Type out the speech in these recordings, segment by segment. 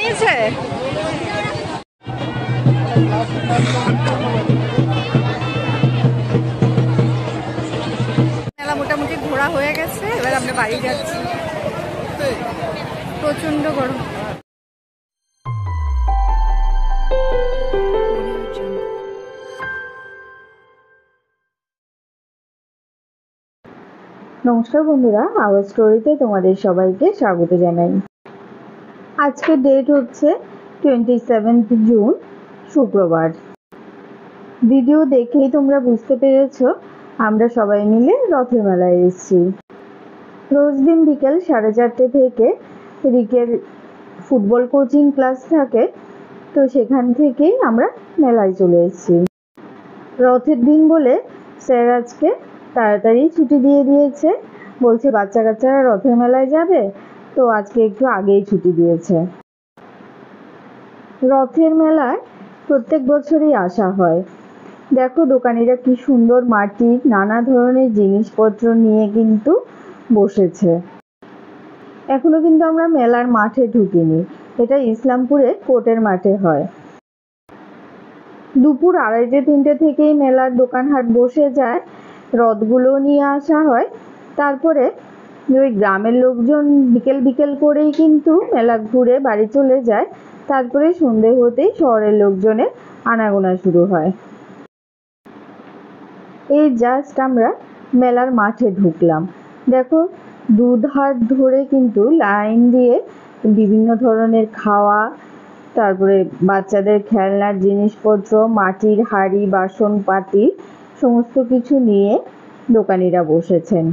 নিয়েছে। মেলা মোটামুটি ঘোরা হয়ে গেছে, এবার আমরা বাড়ি যাচ্ছি। প্রচন্ড গরম। নমস্কার বন্ধুরা, আওয়ার স্টোরিতে তোমাদের সবাইকে স্বাগত জানাই। আজকে ডেট হচ্ছে 27 জুন, শুক্রবার। ভিডিও দেখেই তোমরা বুঝতে পেরেছ আমরা সবাই মিলে রথের মেলায় এসেছি। রোজ দিন বিকেল 4:30 থেকে রিকের ফুটবল কোচিং ক্লাস থাকে, তো সেখান থেকেই আমরা মেলায় চলে এসেছি। রথের দিন বলে স্যার আজকে তাড়াতাড়ি ছুটি দিয়ে দিয়েছে, বলছে বাচ্চা কাচ্চারা রথের মেলায় যাবে, তো আজকে একটু আগেই ছুটি দিয়েছে। রথের মেলায় প্রত্যেক বছরই আসা হয়। দেখো দোকানিরা কি সুন্দর মাটির নানা ধরনের জিনিসপত্র নিয়ে কিন্তু বসেছে। এখনো কিন্তু আমরা মেলার মাঠে ঢুকিনি, এটা ইসলামপুরে কোর্টের মাঠে হয়। দুপুর 2:30-3টে থেকেই মেলার দোকান হাট বসে যায়, রথগুলো নিয়ে আসা হয়। তারপরে ওই গ্রামের লোকজন বিকেল বিকেল করেই কিন্তু মেলা ঘুরে বাড়ি চলে যায়। তারপরে সন্ধে হতেই শহরের লোকজনের আনাগোনা শুরু হয়। এই জাস্ট আমরা মেলার মাঠে ঢুকলাম। দেখো দুধার ধরে কিন্তু লাইন দিয়ে বিভিন্ন ধরনের খাওয়া, তারপরে বাচ্চাদের খেলনার জিনিসপত্র, মাটির হাঁড়ি বাসনপাতি সমস্ত কিছু নিয়ে দোকানিরা বসেছেন।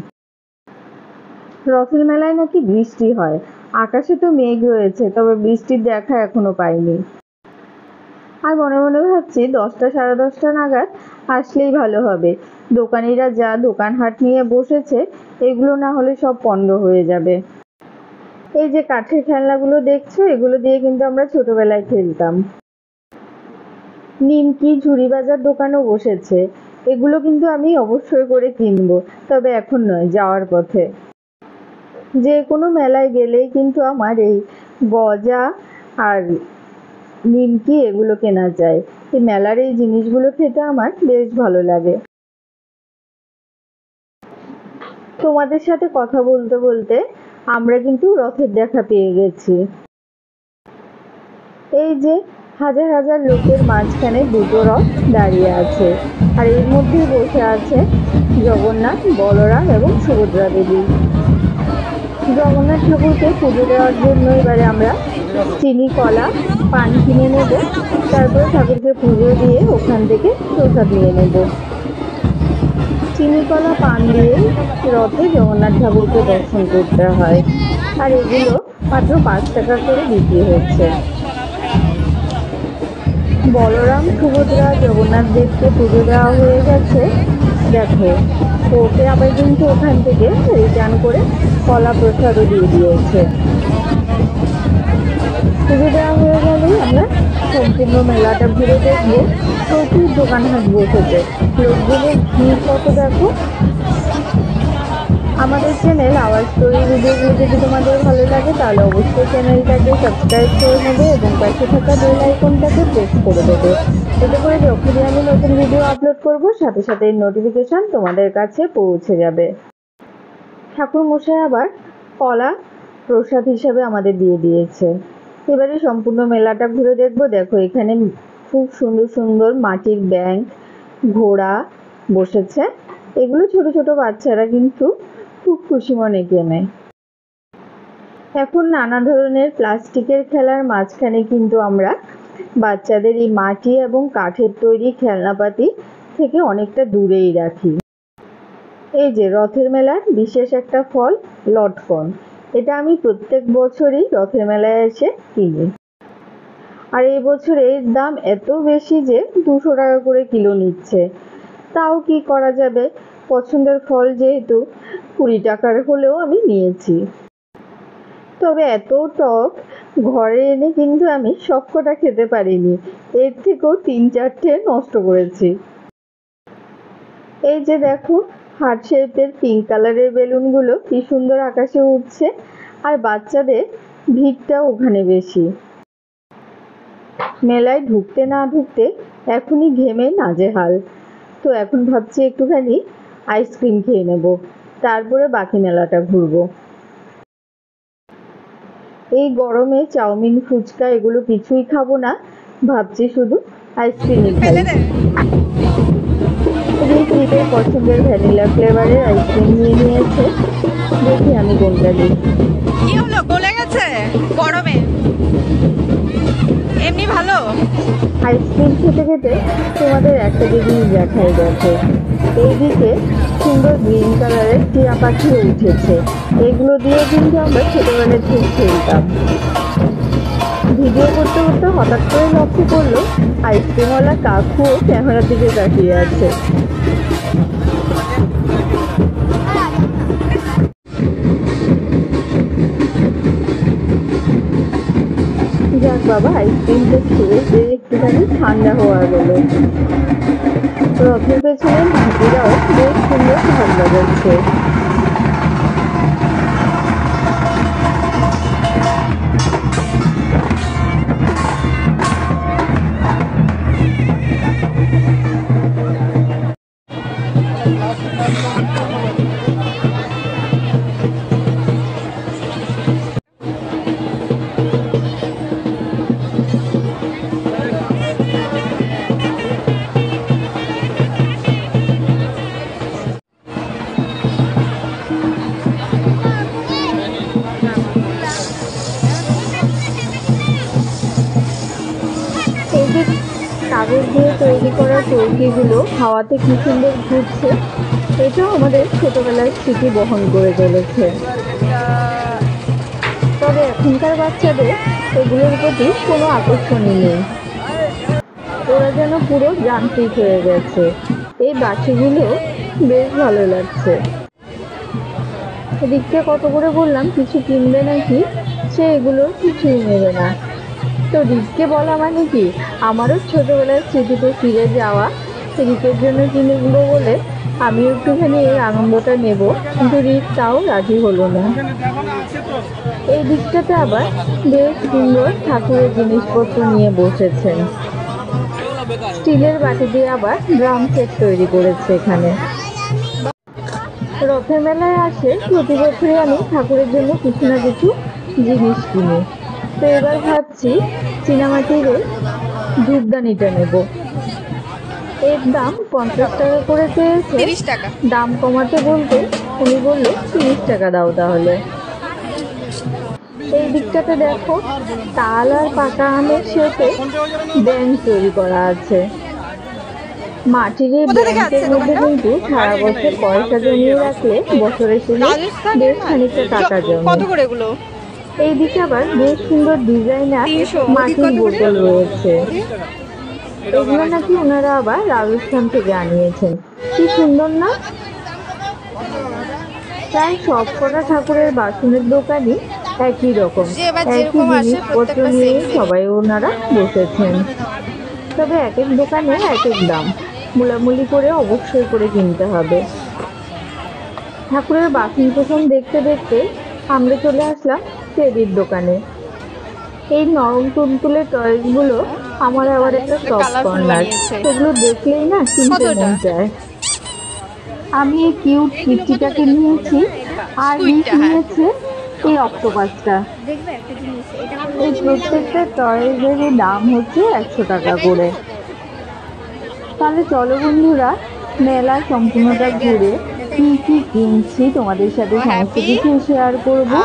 রথের মেলায় নাকি বৃষ্টি হয়, আকাশে তো মেঘ রয়েছে, তবে বৃষ্টির দেখা এখনো পাইনি। আর মনে মনে ভাবছি 10টা 10:30 নাগাদ আসলেই ভালো হবে। দোকানিরা যা দোকান হাট নিয়ে বসেছে, এগুলো না হলে সব পণ্ড হয়ে যাবে। এই যে কাঠের খেলনাগুলো দেখছো, এগুলো দিয়ে কিন্তু আমরা ছোটবেলায় খেলতাম। নিমকি ঝুড়ি বাজার দোকানও বসেছে, এগুলো কিন্তু আমি অবশ্যই করে কিনবো, তবে এখন নয়, যাওয়ার পথে। যে কোনো মেলায় গেলেই কিন্তু আমার এই গজা আর নিমকি এগুলো কেনা যায়। এই মেলার এই জিনিসগুলো খেতে আমার বেশ ভালো লাগে। তোমাদের সাথে কথা বলতে বলতে আমরা কিন্তু রথের দেখা পেয়ে গেছি। এই যে হাজার হাজার লোকের মাঝখানে দুটো রথ দাঁড়িয়ে আছে, আর এর মধ্যেই বসে আছে জগন্নাথ, বলরাম এবং সুভদ্রা দেবী। জগন্নাথ ঠাকুরকে পুজো দেওয়ার জন্য এবারে আমরা চিনি, কলা, পান কিনে নেব। তারপরে ঠাকুরকে পুজো দিয়ে ওখান থেকে প্রসাদ নিয়ে নেব। চিনি, কলা, পান দিয়ে রথে জগন্নাথ ঠাকুরকে দর্শন করতে হয়, আর এগুলো মাত্র 5 টাকা করে বিক্রি হচ্ছে। বলরাম, সুভদ্রা, জগন্নাথ দেবকে পুজো দেওয়া হয়ে গেছে। দেখো ওকে আবার কিন্তু ওখান থেকে রিটার্ন করে কলা প্রসাদও দিয়ে দিয়েছে। পুজো দেওয়া হয়ে গেলেই আমরা সম্পূর্ণ মেলাটা ঘুরে দেখবো। প্রচুর দোকান হাট বসেছে, লোকজনের ভিড় কত দেখো। আমাদের চ্যানেল আওয়ার স্টোরি ভিডিওগুলো যদি তোমাদের ভালো লাগে তাহলে অবশ্যই চ্যানেলটাকে সাবস্ক্রাইব করে নেবে এবং পাশে থাকা বেল আইকনটাকে প্রেস করে দেবে। এতে করে যখনই আমি নতুন ভিডিও আপলোড করব সাথে সাথে নোটিফিকেশন তোমাদের কাছে পৌঁছে যাবে। ঠাকুর মশাই আবার কলা প্রসাদ হিসাবে আমাদের দিয়ে দিয়েছে। এবারে সম্পূর্ণ মেলাটা ঘুরে দেখবো। দেখো এখানে খুব সুন্দর সুন্দর মাটির ব্যাঙ, ঘোড়া বসেছে। এগুলো ছোট ছোট বাচ্চারা কিন্তু খুব খুশি মনে কেনে। এখন নানা ধরনের প্লাস্টিকের খেলার মাঝখানে কিন্তু আমরা বাচ্চাদের এই মাটি এবং কাঠের তৈরি খেলনাপাতি থেকে অনেকটা দূরেই রাখি। এই যে রথের মেলার বিশেষ একটা ফল, লটকন। এটা আমি প্রত্যেক বছরই রথের মেলায় এসে কিনি, আর এই বছর এর দাম এত বেশি যে 200 টাকা করে কিলো নিচ্ছে। তাও কি করা যাবে, পছন্দের ফল যেহেতু 20 টাকার হলেও আমি নিয়েছি। তবে এত টক, ঘরে এনে কিন্তু আমি সবকটা খেতে পারিনি, এর থেকেও 3-4টে নষ্ট করেছি। এই যে দেখো হার্ট শেপের পিঙ্ক কালারের বেলুনগুলো কি সুন্দর আকাশে উঠছে, আর বাচ্চাদের ভিড়টা ওখানে বেশি। মেলায় ঢুকতে না ঢুকতে এখনই ঘেমে নাজেহাল। তো এখন ভাবছি একটুখানি আইসক্রিম খেয়ে নেব, তারপরে বাকি মেলাটা ঘুরবো। এই গরমে চাউমিন ফুচকা এগুলো কিছুই খাবো না, ভাবছি শুধু আইসক্রিমই খাই। রিতের পছন্দের ভ্যানিলা ফ্লেভারের আইসক্রিম নিয়ে নিয়েছে, দেখি আমি কোনটা দিই। কি হলো, গলে গেছে গরমে? এমনি ভালো। আইসক্রিম খেতে খেতে তোমাদের একটা জিনিস দেখাই গেছে, এইদিকে সুন্দর গ্রিন কালারের টিয়া পাখিও উঠেছে। এগুলো দিয়ে কিন্তু আমরা ছোটবেলায় ঠিক খেলতাম। ভিডিও করতে করতে হঠাৎ করে লক্ষ্য করলো আইসক্রিমওয়ালা কাকুও ক্যামেরার দিকে তাকিয়ে আছে। যাক বাবা, আইসক্রিমটা খেয়ে যে একটুখানি ঠান্ডা হওয়া গেল। রথের পেছনে মাটিরাও বেশ সুন্দর ঢাক বাজাচ্ছে। এই যে কাগজ দিয়ে তৈরি করা চৌকিগুলো হাওয়াতে কি সুন্দর ঘুরছে, এটাও আমাদের ছোটবেলার স্মৃতি বহন করে চলেছে। তবে এখনকার বাচ্চাদের এগুলোর প্রতি কোনো আকর্ষণই নেই, ওরা যেন পুরো যান্ত্রিক হয়ে গেছে। এই বাটিগুলো বেশ ভালো লাগছে। এদিকটা কত করে বললাম কিছু কিনবে নাকি, সে এগুলোর কিছুই নেবে না। তো রিককে বলা মানে কি আমারও ছোটবেলার স্মৃতিতে ফিরে যাওয়া। রিকের জন্য কিনেগুলো বলে আমিও একটুখানি এই আনন্দটা নেব, কিন্তু রিক তাও রাজি হলো না। এই দিকটাতে আবার বেশ সুন্দর ঠাকুরের জিনিসপত্র নিয়ে বসেছেন। স্টিলের বাটি দিয়ে আবার ড্রাম সেট তৈরি করেছে এখানে। রথের মেলায় আসে প্রতি বছরই আমি ঠাকুরের জন্য কিছু না কিছু জিনিস কিনি। তো এবার ভাবছি চীনামাটির ধূপদানিটা নেব। এর দাম 50 টাকা করে চেয়েছে, 30 টাকা। দাম কমাতে বলতে উনি বললো 30 টাকা দাও তাহলে। এই দিকটাতে দেখো তাল আর পাকা আমের শেপে ব্যাংক তৈরি করা আছে। মাটির এই ব্যাংকের মধ্যে কিন্তু সারা বছর পয়সা জমিয়ে রাখলে বছরের শেষে বেশ খানিকটা টাকা জমে। কত করে এগুলো? এইদিকে আবার বেশ সুন্দর ডিজাইনার 300 মাটির বোতল রয়েছে। এগুলো নাকি ওনারা আবার রাজস্থান থেকে আনিয়েছেন। কি সুন্দর না? প্রায় সব কটা ঠাকুরের বাসনের দোকানই একই রকম, একই জিনিসপত্র নিয়ে সবাই ওনারা বসেছেন। তবে এক এক দোকানে এক এক দাম, মুলামুলি করে অবশ্যই করে কিনতে হবে। ঠাকুরের বাসন কোসন দেখতে দেখতে আমরা চলে আসলাম টেডির দোকানে। এই নরম তুলতুলে টয়েসগুলো আমার আবার একটা সফট কর্নার, সেগুলো দেখলেই না কিনতে মন চায়। আমি এই কিউট কিটটিটাকে নিয়েছি, আর রিক নিয়েছে এই অক্টোপাসটা। এই প্রত্যেকটা টয়েসেরই দাম হচ্ছে 100 টাকা করে। তাহলে চলো বন্ধুরা, মেলা সম্পূর্ণটা ঘুরে কি কি কিনছি তোমাদের সাথে সমস্ত কিছু শেয়ার করবো।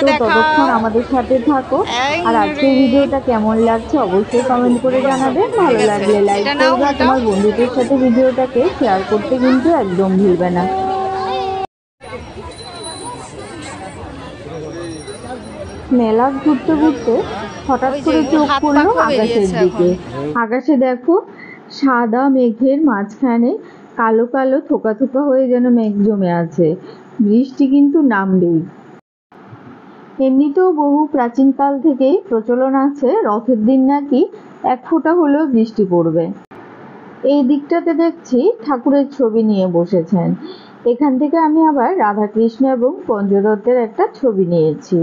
তো ততক্ষণ আমাদের সাথে থাকো। আর আজকের ভিডিওটা কেমন লাগছে অবশ্যই কমেন্ট করে জানাবে। ভালো লাগলে লাইক করবে, তোমার বন্ধুদের সাথে ভিডিওটাকে শেয়ার করতে কিন্তু একদম ভুলবে না। মেলা ঘুরতে ঘুরতে হঠাৎ করে চোখ পড়লো আকাশের দিকে। আকাশে দেখো সাদা মেঘের মাঝখানে কালো কালো থোকা থোকা হয়ে যেন মেঘ জমে আছে। বৃষ্টি কিন্তু নামবেই। এমনিতেও বহু প্রাচীনকাল থেকেই প্রচলন আছে রথের দিন নাকি 1 ফোঁটা হলেও বৃষ্টি পড়বে। এই দিকটাতে দেখছি ঠাকুরের ছবি নিয়ে বসেছেন। এখান থেকে আমি আবার রাধাকৃষ্ণ এবং পঞ্চদত্তের একটা ছবি নিয়েছি।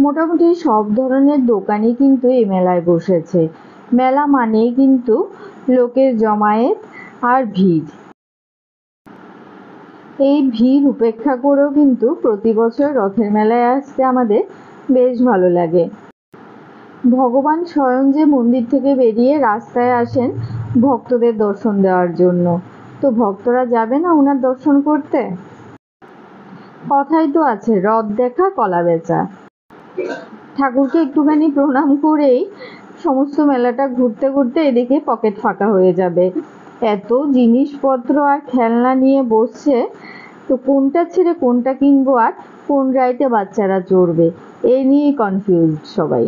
মোটামুটি সব ধরনের দোকানই কিন্তু এই মেলায় বসেছে। মেলা মানেই কিন্তু লোকের জমায়েত আর ভিড়। এই ভিড় উপেক্ষা করেও কিন্তু প্রতি বছর রথের মেলায় আসতে আমাদের বেশ ভালো লাগে। ভগবান স্বয়ং যে মন্দির থেকে বেরিয়ে রাস্তায় আসেন ভক্তদের দর্শন দেওয়ার জন্য, তো ভক্তরা যাবে না ওনার দর্শন করতে? কথাই তো আছে, রথ দেখা কলা বেচা। ঠাকুরকে একটুখানি প্রণাম করেই সমস্ত মেলাটা ঘুরতে ঘুরতে এদিকে পকেট ফাঁকা হয়ে যাবে। এত জিনিসপত্র আর খেলনা নিয়ে বসছে, তো কোনটা ছেড়ে কোনটা কিনবো আর কোন রাইডে বাচ্চারা চড়বে, এই নিয়েই কনফিউজ সবাই।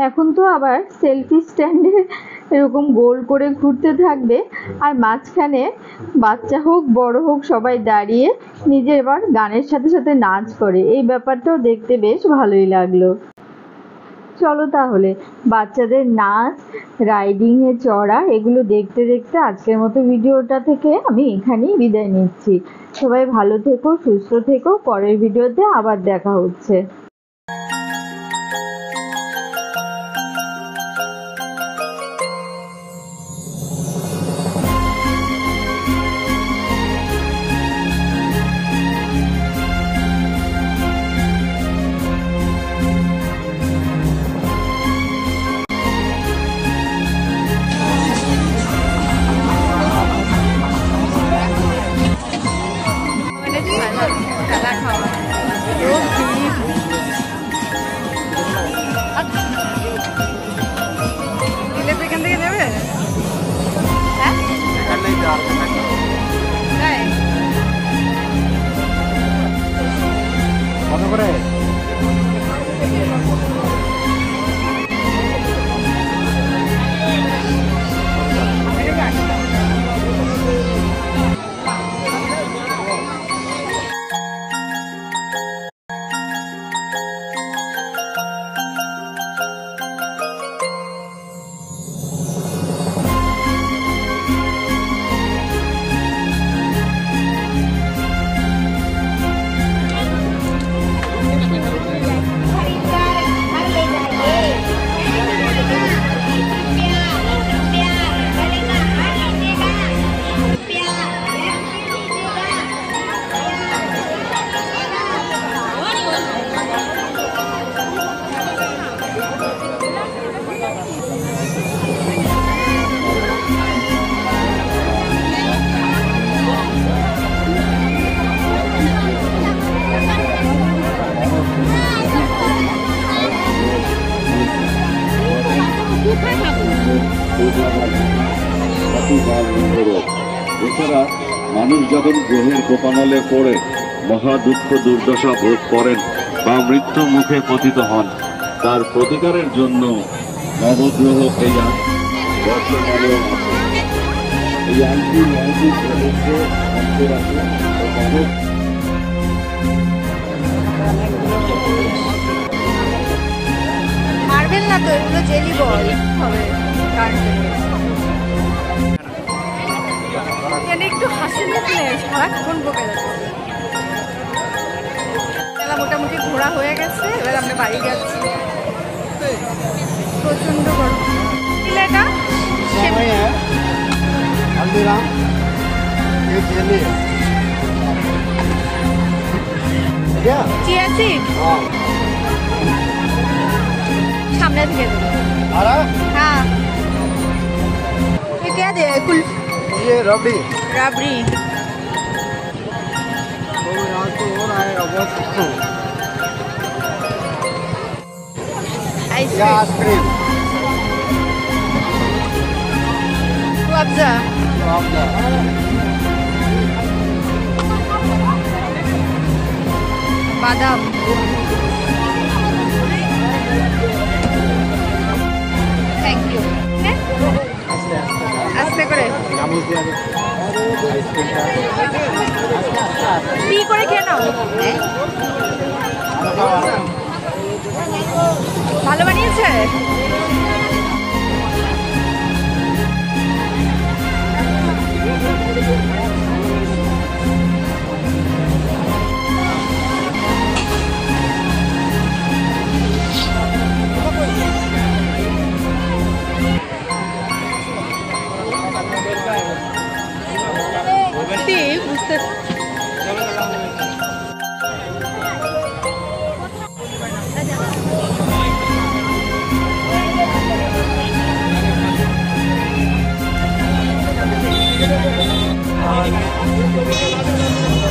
এখন তো আবার সেলফি স্ট্যান্ডে এরকম গোল করে ঘুরতে থাকবে, আর মাঝখানে বাচ্চা হোক বড় হোক সবাই দাঁড়িয়ে নিজের এবার গানের সাথে সাথে নাচ করে। এই ব্যাপারটাও দেখতে বেশ ভালোই লাগলো। চলো তাহলে বাচ্চাদের নাচ, রাইডিংয়ে চড়া এগুলো দেখতে দেখতে আজকের মতো ভিডিওটা থেকে আমি এখানেই বিদায় নিচ্ছি। সবাই ভালো থেকো, সুস্থ থেকো, পরের ভিডিওতে আবার দেখা হচ্ছে। এখান থেকে নেবে? হ্যাঁ, কত করে? এছাড়া মানুষ যখন গ্রহের কোপানলে পড়ে মহা দুঃখ দুর্দশা ভোগ করেন বা মৃত্যু মুখে পতিত হন, তার প্রতিকারের জন্য নবগ্রহ এই বর্ষমানেও আছে। এই আংটি নয়টি গ্রহকে অন্তরাকে ও মানব মার্বেল না তো, এগুলো জেলি বল হবে। এখানে একটু হাসি মুখলে সারাক্ষণ বকে যাচ্ছে। মেলা মোটামুটি ঘোরা হয়ে গেছে, এবার আমরা বাড়ি যাচ্ছি। প্রচন্ড গরম। এটা हल्दीराम ये जेली है क्या? चिया सीड हाँ सामने दिखे दो। हाँ ये क्या दे? ये रबड़ी रबड़ी। तो यहाँ तो हो रहा है बहुत आइसक्रीम अब्जा बादाम थैंक यू आस्ते करे पी करे খেয়ে নাও ভালো বানিয়েছে Thank you.